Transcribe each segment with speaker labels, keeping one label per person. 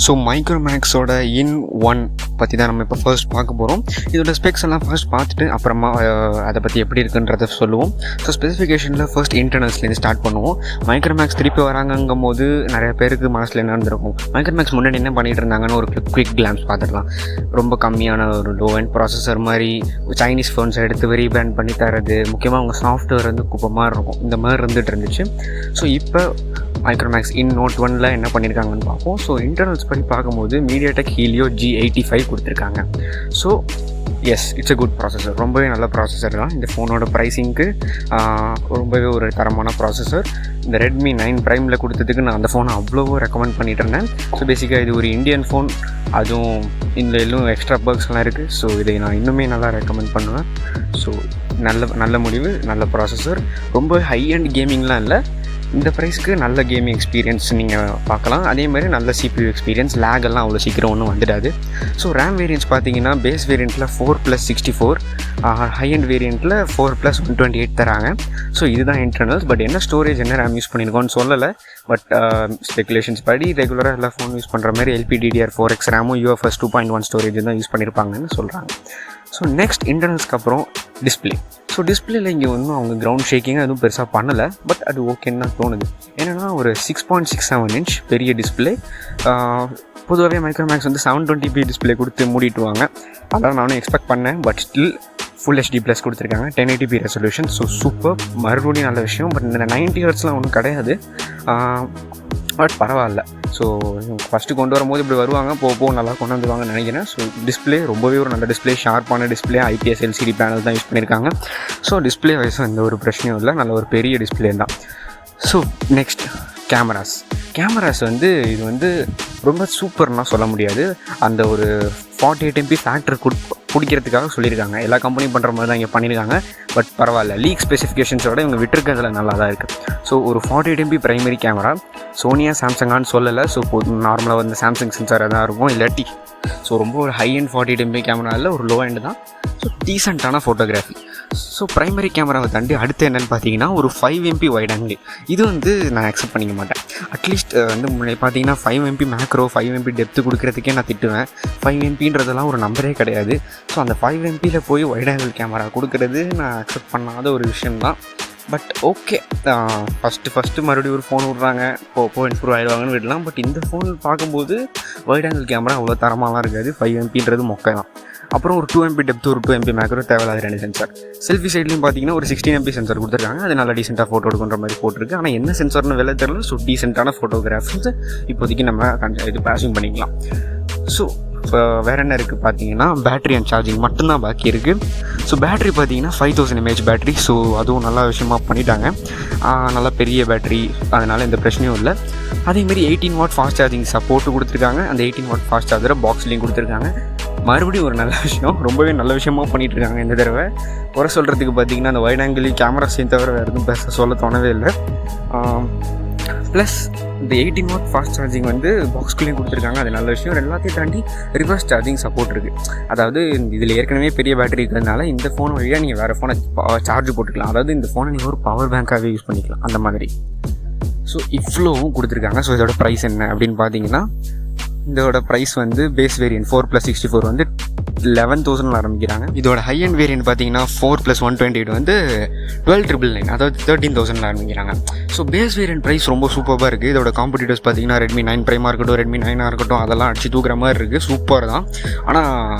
Speaker 1: So மைக்ரோமேக்ஸோட இன்-1 பற்றி தான் நம்ம இப்போ ஃபர்ஸ்ட் பார்க்க போகிறோம். இதோட ஸ்பெக்ஸ் எல்லாம் ஃபர்ஸ்ட் பார்த்துட்டு அப்புறமா அதை பற்றி எப்படி இருக்குன்றதை சொல்லுவோம். ஸோ ஸ்பெசிஃபிகேஷனில் ஃபர்ஸ்ட் இன்டர்னல்ஸ்லேருந்து ஸ்டார்ட் பண்ணுவோம். மைக்ரோமேக்ஸ் திருப்பி வராங்கங்கும் போது நிறைய பேருக்கு மனசில் என்ன இருந்திருக்கும், மைக்ரோமேக்ஸ் முன்னாடி என்ன பண்ணிகிட்டு இருந்தாங்கன்னு ஒரு குவிக் கிளான்ஸ் பார்த்துடலாம். ரொம்ப கம்மியான ஒரு லோ அண்ட் ப்ராசஸர் மாதிரி சைனீஸ் ஃபோன்ஸை எடுத்து ரீபிராண்ட் பண்ணி தரது, முக்கியமாக அவங்க சாஃப்ட்வேர் வந்து குப்பை மாதிரி இருக்கும், இந்த மாதிரி இருந்துகிட்டு. ஸோ இப்போ மைக்ரோமேக்ஸ் இன்-Note 1ல் என்ன பண்ணியிருக்காங்கன்னு பார்ப்போம். ஸோ இன்டர்னல்ஸ் படி பார்க்கும்போது மீடியாடெக் ஹீலியோ G85 கொடுத்துருக்காங்க. So yes, it's a good processor, ரொம்பவே நல்ல ப்ராசஸர் தான். இந்த ஃபோனோட ப்ரைஸிங்க்கு ரொம்பவே ஒரு தரமான ப்ராசஸர். இந்த ரெட்மி 9 ப்ரைமில் கொடுத்ததுக்கு நான் அந்த ஃபோனை அவ்வளோவோ ரெக்கமெண்ட் பண்ணிகிட்டு இருந்தேன். ஸோ பேசிக்காக இது ஒரு இந்தியன் ஃபோன், அதுவும் இதில் எல்லாம் எக்ஸ்ட்ரா பர்க்ஸ்லாம் இருக்குது. ஸோ இதை நான் இன்னுமே நல்லா ரெக்கமெண்ட் பண்ணுவேன். ஸோ நல்ல முடிவு, நல்ல ப்ராசஸர், ரொம்ப ஹை அண்ட் கேமிங்லாம் இல்லை. இந்த ப்ரைஸ்க்கு நல்ல கேமிங் எக்ஸ்பீரியன்ஸ் நீங்கள் பார்க்கலாம். அதே மாதிரி நல்ல CPU எக்ஸ்பீரியன்ஸ், லேக் எல்லாம் அவ்வளோ சீக்கிரம் ஒன்றும் வந்துடாது. ஸோ ரேம் வேரியன்ட்ஸ் பார்த்தீங்கன்னா பேஸ் வேரியண்ட்டில் 4+64, ஹை அண்ட் வேரியண்ட்டில் 4+128 தராங்க. ஸோ இதுதான் இன்டர்னல்ஸ். பட் என்ன ஸ்டோரேஜ், என்ன ரேம் யூஸ் பண்ணியிருக்கோன்னு சொல்லலை. பட் ஸ்பெகுலேஷன்ஸ் படி ரெகுலராக எல்லா ஃபோன் யூஸ் பண்ணுற மாதிரி LPDDR4X ரேமும் UFS 2.1 ஸ்டோரேஜ் தான் யூஸ் பண்ணியிருப்பாங்கன்னு சொல்கிறாங்க. ஸோ நெக்ஸ்ட் இன்டர்னல்ஸ்க்கு அப்புறம் டிஸ்பிளே. ஸோ டிஸ்பிளேல இங்கே ஒன்றும் அவங்க கிரவுண்ட் ஷேக்கிங்காக எதுவும் பெருசாக பண்ணலை. பட் அது ஓகேன்னு தான் தோணுது. ஏன்னா ஒரு 6.67 இன்ச் பெரிய டிஸ்பிளே. பொதுவாகவே மைக்ரோமேக்ஸ் வந்து 720p டிஸ்பிளே கொடுத்து மூடிட்டுவாங்க. அதான் நானும் எக்ஸ்பெக்ட் பண்ணேன். பட் ஸ்டில் ஃபுல் HD+ கொடுத்துருக்காங்க, 1080p ரெசல்யூஷன். ஸோ சூப்பர், மறுபடியும் நல்ல விஷயம். பட் இந்த 90 ஹெர்ட்ஸ்லாம் ஒன்றும் கிடையாது. பட் பரவாயில்ல. ஸோ ஃபஸ்ட்டு கொண்டு வரும்போது இப்படி வருவாங்க, போக நல்லா கொண்டு வந்துடுவாங்கன்னு நினைக்கிறேன். ஸோ டிஸ்பிளே ரொம்பவே ஒரு நல்ல டிஸ்பிளே, ஷார்ப்பான டிஸ்பிளே, IPS LCD பேனல் தான் யூஸ் பண்ணியிருக்காங்க. ஸோ டிஸ்பிளே வயசும் எந்த ஒரு பிரச்சனையும் இல்லை, நல்ல ஒரு பெரிய டிஸ்பிளே தான். ஸோ நெக்ஸ்ட் கேமராஸ் வந்து இது வந்து ரொம்ப சூப்பர்னால் சொல்ல முடியாது. அந்த ஒரு 48MP ஃபேக்டர் பிடிக்கிறதுக்காக சொல்லியிருக்காங்க. எல்லா கம்பெனியும் பண்ணுற மாதிரி தான் இங்கே பண்ணியிருக்காங்க. பட் பரவாயில்ல, லீக் ஸ்பெசிஃபிகேஷன்ஸோட இவங்க விட்டுருக்கிறதுல நல்லா தான் இருக்குது. ஸோ ஒரு 48MP ப்ரைமரி கேமரா, சோனியா சாம்சங்கான்னு சொல்லலை. ஸோ நார்மலாக வந்து சாம்சங் சென்சாராக தான் இருக்கும், இல்லாட்டி ஸோ ரொம்ப ஒரு ஹை அண்ட் 48MP கேமரா இல்லை, ஒரு லோ எண்டு தான். ஸோ டீசெண்டான ஃபோட்டோகிராஃபி. ஸோ ப்ரைமரி கேமராவை தாண்டி அடுத்து என்னென்னு பார்த்தீங்கன்னா ஒரு 5MP வைட் ஆங்கிள். இது வந்து நான் அக்செப்ட் பண்ணிக்க மாட்டேன். அட்லீஸ்ட் வந்து முன்னாடி பார்த்தீங்கன்னா 5MP மேக்ரோ, 5MP டெப்த்து கொடுக்குறதுக்கே நான் திட்டுவேன். 5MPன்றதெல்லாம் ஒரு நம்பரே கிடையாது. ஸோ அந்த 5MPயில் போய் வைட் ஆங்கிள் கேமரா கொடுக்குறது நான் அக்செப்ட் பண்ணாத ஒரு விஷயம்தான். பட் ஓகே, ஃபஸ்ட்டு மறுபடியும் ஒரு ஃபோன் விட்றாங்க, போ இம்ப்ரூவ் ஆகிடுவாங்கன்னு விடலாம். பட் இந்த ஃபோன் பார்க்கும்போது வைட் ஆங்கிள் கேமரா அவ்வளோ தரமாலாம் இருக்காது. 5MPன்றது மொக்கை தான். அப்புறம் ஒரு 2MP டெப்த், ஒரு 2MP மேக்ரோ, தேவையில்லாத 2 சென்சார். செல்ஃபி சைட்லையும் பார்த்தீங்கன்னா ஒரு 16MP சென்சார் கொடுத்துருக்காங்க. அது நல்லா டீசெண்டாக ஃபோட்டோ எடுக்கின்ற மாதிரி போட்டிருக்கு. ஆனால் என்ன சென்சார்னு வெளில தெரியல. ஸோ டீசெண்டான ஃபோட்டோகிராஃப்ஸ் இப்போதைக்கு நம்ம இது பாசிங் பண்ணிக்கலாம். ஸோ இப்போ வேறு என்ன இருக்குது பார்த்தீங்கன்னா பேட்ரி அண்ட் சார்ஜிங் மட்டும்தான் பாக்கி இருக்குது. ஸோ பேட்ரி பார்த்தீங்கன்னா 5000 mAh பேட்ரி. ஸோ அதுவும் நல்ல விஷயமாக பண்ணிட்டாங்க. நல்லா பெரிய பேட்ரி, அதனால் எந்த பிரச்சனையும் இல்லை. அதேமாரி 18W ஃபாஸ்ட் சார்ஜிங் சப்போர்ட்டு கொடுத்துருக்காங்க. அந்த 18W ஃபாஸ்ட் சார்ஜரை பாக்ஸ்லேயும் கொடுத்துருக்காங்க. மறுபடியும் ஒரு நல்ல விஷயம், ரொம்பவே நல்ல விஷயமாக பண்ணிகிட்ருக்காங்க இந்த தடவை. குறை சொல்கிறதுக்கு பார்த்தீங்கன்னா அந்த வைட் ஆங்கிள் கேமராஸையும் தவிர வேறு எதுவும் பேச சொல்ல தோணவே இல்லை. ப்ளஸ் இந்த 18W ஃபாஸ்ட் சார்ஜிங் வந்து பாக்ஸ்குள்ளேயும் கொடுத்துருக்காங்க, அது நல்ல விஷயம். எல்லாத்தையும் தாண்டி ரிவர்ஸ் சார்ஜிங் சப்போர்ட் இருக்குது. அதாவது இதில் ஏற்கனவே பெரிய பேட்டரி இருக்கிறதுனால இந்த ஃபோன் வழியாக நீங்கள் வேறு ஃபோனை சார்ஜ் போட்டுக்கலாம். அதாவது இந்த ஃபோனை நீங்கள் ஒரு பவர் பேங்காகவே யூஸ் பண்ணிக்கலாம், அந்த மாதிரி. ஸோ இவ்வளோவும் கொடுத்துருக்காங்க. ஸோ இதோட ப்ரைஸ் என்ன அப்படின்னு பார்த்தீங்கன்னா, இதோட ப்ரைஸ் வந்து பேஸ் வேரியன்ட் 4+64 வந்து 11,000 ஆரம்பிக்கிறாங்க. இதோட ஹை அண்ட் வேரியன்ட் பார்த்தீங்கன்னா 4+128 வந்து 12,999, அதாவது 13,000 ஆரம்பிக்கிறாங்க. ஸோ பேஸ் வேரியன்ட் ப்ரைஸ் ரொம்ப சூப்பராக இருக்குது. இதோட காம்படிட்டர்ஸ் பார்த்தீங்கன்னா ரெட்மி 9 ப்ரைமாக இருக்கட்டும், ரெட்மி 9 இருக்கட்டும், அதெல்லாம் அடிச்சு தூக்குற மாதிரி இருக்குது, சூப்பர் தான். ஆனால்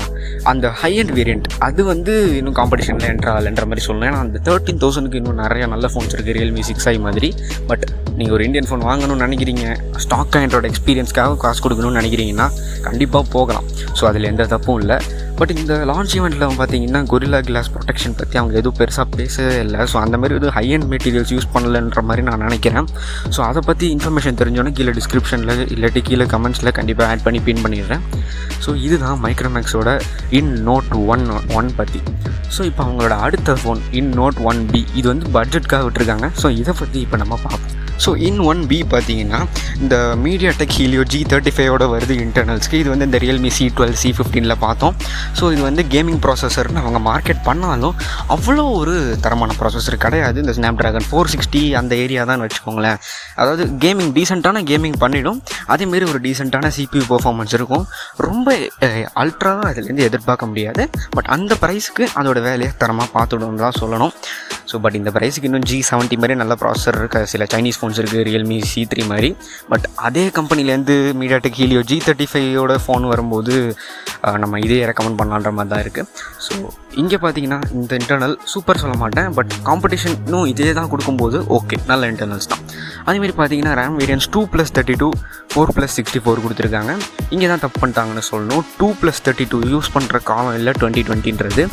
Speaker 1: அந்த ஹை அண்ட் வேரியன்ட் அது வந்து இன்னும் காம்படிஷனில் என்ட்ராகலன்ற மாதிரி சொல்லலாம். ஏன்னா அந்த 13,000க்கு இன்னும் நிறையா நல்ல ஃபோன்ஸ் இருக்குது, ரியல்மி 6i மாதிரி. பட் நீங்கள் ஒரு இந்தியன் ஃபோன் வாங்கணும்னு நினைக்கிறீங்க, ஸ்டாக் ஆண்ட்ராய்டு எக்ஸ்பீரியன்ஸ்க்காக காசு கொடுக்கணும்னு நினைக்கிறீங்கன்னா கண்டிப்பாக போகலாம். ஸோ அதில் எந்த தப்பும் இல்லை. பட் இந்த லான்ச் ஈவெண்ட்டில் பார்த்தீங்கன்னா கொரில்லா கிளாஸ் ப்ரொடெக்ஷன் பற்றி அவங்க எதுவும் பெருசாக பேசவே இல்லை. ஸோ அந்த மாதிரி எதுவும் ஹை அண்ட் மெட்டீரியல்ஸ் யூஸ் பண்ணலன்ற மாதிரி நான் நினைக்கிறேன். ஸோ அதை பற்றி இன்ஃபர்மேஷன் தெரிஞ்சோன்னே கீழே டிஸ்கிரிப்ஷனில் இல்லாட்டி கீழே கமெண்ட்ஸில் கண்டிப்பாக ஆட் பண்ணி பின் பண்ணிடுறேன். ஸோ இதுதான் மைக்ரோமேக்ஸோட இன்-Note 1 பற்றி. ஸோ இப்போ அவங்களோட அடுத்த ஃபோன் இன்-Note 1B, இது வந்து பட்ஜெட்காக விட்டுருக்காங்க. ஸோ இதை பற்றி இப்போ நம்ம பார்ப்போம். ஸோ இன் ஒன் பி பார்த்தீங்கன்னா இந்த மீடியாடெக் ஹீலியோ G35 வருது இன்டர்னல்ஸ்க்கு. இது வந்து இந்த ரியல்மி C12 C15 பார்த்தோம். ஸோ இது வந்து கேமிங் ப்ராசஸர்னு அவங்க மார்க்கெட் பண்ணாலும் அவ்வளோ ஒரு தரமான ப்ராசஸர் கிடையாது. இந்த ஸ்னாப்ட்ராகன் 460 அந்த ஏரியா தான் வச்சுக்கோங்களேன். அதாவது கேமிங் டீசெண்டான கேமிங் பண்ணிவிடும், அதேமாரி ஒரு டீசெண்டான CPU பெர்ஃபார்மன்ஸ் இருக்கும். ரொம்ப அல்ட்ராவாக அதுலேருந்து எதிர்பார்க்க முடியாது. பட் அந்த ப்ரைஸுக்கு அதோட வேலையை தரமாக பார்த்துடுன்னு தான் சொல்லணும். ஸோ பட் இந்த ப்ரைஸுக்கு இன்னும் G70 மாதிரி நல்ல ப்ராசஸர் இருக்க சில சைனீஸ் ஃபோன்ஸ் இருக்குது, ரியல்மி C3 மாதிரி. பட் அதே கம்பெனிலேருந்து மீடியாடெக் ஹீலியோ G35 ஃபோன் வரும்போது நம்ம இதே ரெக்கமெண்ட் பண்ணலான்ற மாதிரி தான் இருக்குது. ஸோ இங்கே பார்த்தீங்கன்னா இந்த இன்டர்னல் சூப்பர் சொல்ல மாட்டேன், பட் காம்படிஷனும் இதே தான் கொடுக்கும்போது ஓகே, நல்ல இன்டர்னல்ஸ் தான். அதேமாதிரி பார்த்தீங்கன்னா ரேம் வேரியன்ஸ் 2+32 4+64 கொடுத்துருக்காங்க. இங்கே தான் தப்பு பண்ணிட்டாங்கன்னு சொல்லணும். 2+32 யூஸ் பண்ணுற காலம் இல்லை 2020.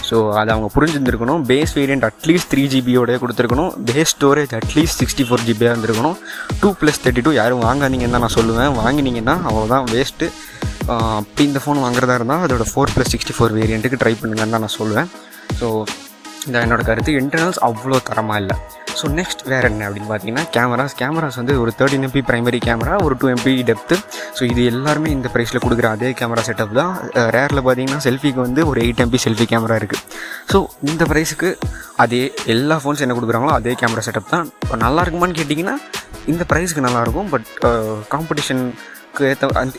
Speaker 1: ஸோ அதை அவங்க புரிஞ்சுருந்துருக்கணும். பேஸ் வேரியன்ட் அட்லீஸ்ட் 3GB கொடுத்துருக்கணும். பேஸ் ஸ்டோரேஜ் அட்லீஸ்ட் 64GB இருந்திருக்கணும். 2+32 யாரும் வாங்காதீங்கன்னு தான் நான் சொல்லுவேன். வாங்கினீங்கன்னா அவ்வளோதான் வேஸ்ட்டு. அப்படி இந்த ஃபோன் வாங்குறதா இருந்தால் அதோட 4+64 வேரியண்ட்டுக்கு ட்ரை பண்ணுங்கன்னு தான் நான் சொல்லுவேன். ஸோ இதான் என்னோடய கருத்து. இன்டர்னல்ஸ் அவ்வளோ தரமாக இல்லை. ஸோ நெக்ஸ்ட் வேறு என்ன அப்படின்னு பார்த்தீங்கன்னா கேமராஸ் வந்து ஒரு 13MP ப்ரைமரி கேமரா, ஒரு 2MP டெப்த்து. ஸோ இது எல்லாருமே இந்த ப்ரைஸில் கொடுக்குற அதே கேமரா செட்டப் தான். ரேரில் பார்த்தீங்கன்னா செல்ஃபிக்கு வந்து ஒரு 8MP செல்ஃபி கேமரா இருக்குது. ஸோ இந்த ப்ரைஸுக்கு அதே எல்லா ஃபோன்ஸ் என்ன கொடுக்குறாங்களோ அதே கேமரா செட்டப் தான். இப்போ நல்லா இருக்குமான்னு கேட்டிங்கன்னா இந்த ப்ரைஸுக்கு நல்லாயிருக்கும், பட் காம்படிஷனுக்கு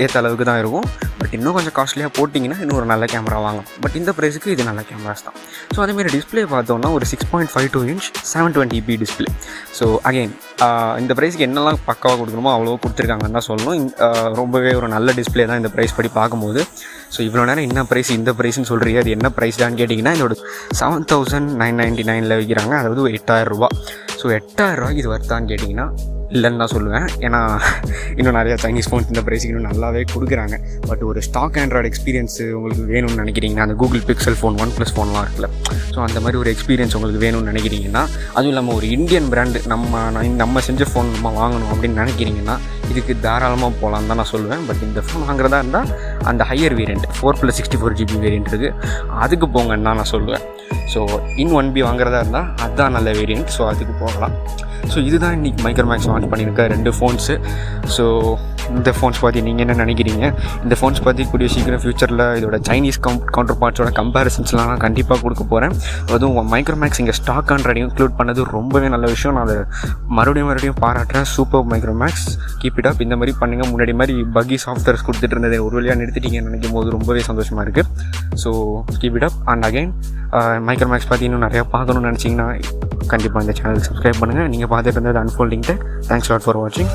Speaker 1: ஏற்ற அளவுக்கு தான் இருக்கும். பட் இன்னும் கொஞ்சம் காஸ்ட்லியாக போட்டிங்கன்னா இன்னும் ஒரு நல்ல கேமரா வாங்கலாம். பட் இந்த ப்ரைஸுக்கு இது நல்ல கேமராஸ் தான். ஸோ அதேமாரி டிஸ்பிளே பார்த்தோன்னா ஒரு 6.52 inch 720p display. So again இந்த ப்ரைஸுக்கு என்னெல்லாம் பக்காவாக கொடுக்கணுமோ அவ்வளோ கொடுத்துருக்காங்கன்னு தான் சொல்லணும். ரொம்பவே ஒரு நல்ல டிஸ்பிளே தான் இந்த ப்ரைஸ் படி பார்க்கும்போது. ஸோ இவ்வளோ நேரம் என்ன ப்ரைஸ் இந்த ப்ரைஸ்ன்னு சொல்கிறீங்க, அது என்ன ப்ரைஸ் தான்னு கேட்டிங்கன்னா இதோட 7,999 விற்கிறாங்க, அதாவது 8,000 ரூபா. ஸோ 8,000 ரூபாய்க்கு இது வர்த்தான்னு கேட்டிங்கன்னா இல்லைன்னு தான் சொல்லுவேன். ஏன்னா இன்னும் நிறையா சைனீஸ் ஃபோன்ஸ் இந்த ப்ரைஸுக்கு இன்னும் நல்லாவே கொடுக்குறாங்க. பட் ஒரு ஸ்டாக் ஆண்ட்ராய்டு எக்ஸ்பீரியன்ஸு உங்களுக்கு வேணும்னு நினைக்கிறீங்கன்னா, அந்த கூகுள் பிக்சல் ஃபோன் OnePlus ஃபோன்லாம் இருக்குல்ல, ஸோ அந்த மாதிரி ஒரு எக்ஸ்பீரியன்ஸ் உங்களுக்கு வேணும்னு நினைக்கிறீங்கன்னா, அதுவும் இல்லாமல் ஒரு இந்தியன் பிராண்டு நம்ம செஞ்ச ஃபோன் நம்ம வாங்கணும் அப்படின்னு நினைக்கிறீங்கன்னா இதுக்கு தாராளமாக போகலான்னு தான் நான் சொல்லுவேன். பட் இந்த ஃபோன் வாங்குறதா இருந்தால் அந்த ஹையர் வேரியண்ட் 4+64GB வேரியண்ட் இருக்குது, அதுக்கு போங்கன்னு தான் நான் சொல்லுவேன். ஸோ இன் 1B வாங்குறதா இருந்தால் அதுதான் நல்ல வேரியண்ட். ஸோ அதுக்கு போகலாம். ஸோ இதுதான் இன்றைக்கி மைக்ரோமேக்ஸ் லான்ச் பண்ணியிருக்க 2 ஃபோன்ஸு. ஸோ இந்த ஃபோன்ஸ் பற்றி நீங்கள் என்ன நினைக்கிறீங்க? இந்த ஃபோன்ஸ் பற்றி கூடிய சீக்கிரம் ஃப்யூச்சரில் இதோட சைனீஸ் கவுண்டர் பார்ட்ஸோட கம்பேரிசன்ஸ்லாம் நான் கண்டிப்பாக கொடுக்க போகிறேன். அதுவும் மைக்ரோமேக்ஸ் இங்கே ஸ்டாக் ஆண்ட்ராய்டையும் இன்க்ளூட் பண்ணது ரொம்பவே நல்ல விஷயம். நான் அதை மறுபடியும் பாராட்டுறேன். Super Micromax, keep it up. இந்த மாதிரி பண்ணுங்கள். முன்னாடி மாதிரி பக்கி சாஃப்ட்வேர்ஸ் கொடுத்துட்டு இருந்ததை ஒரு வழியாக நிறுத்திட்டீங்கன்னு நினைக்கும் போது ரொம்பவே சந்தோஷமாக இருக்குது. So keep it up. And again Micromax பற்றி இன்னும் நிறையா பார்க்கணும்னு நினச்சிங்கன்னா கண்டிப்பாக இந்த சேனலுக்கு சப்ஸ்கிரைப் பண்ணுங்கள். நீங்கள் பார்த்துட்டு இருந்தது unfolding tech. Thanks lot for வாட்சிங்.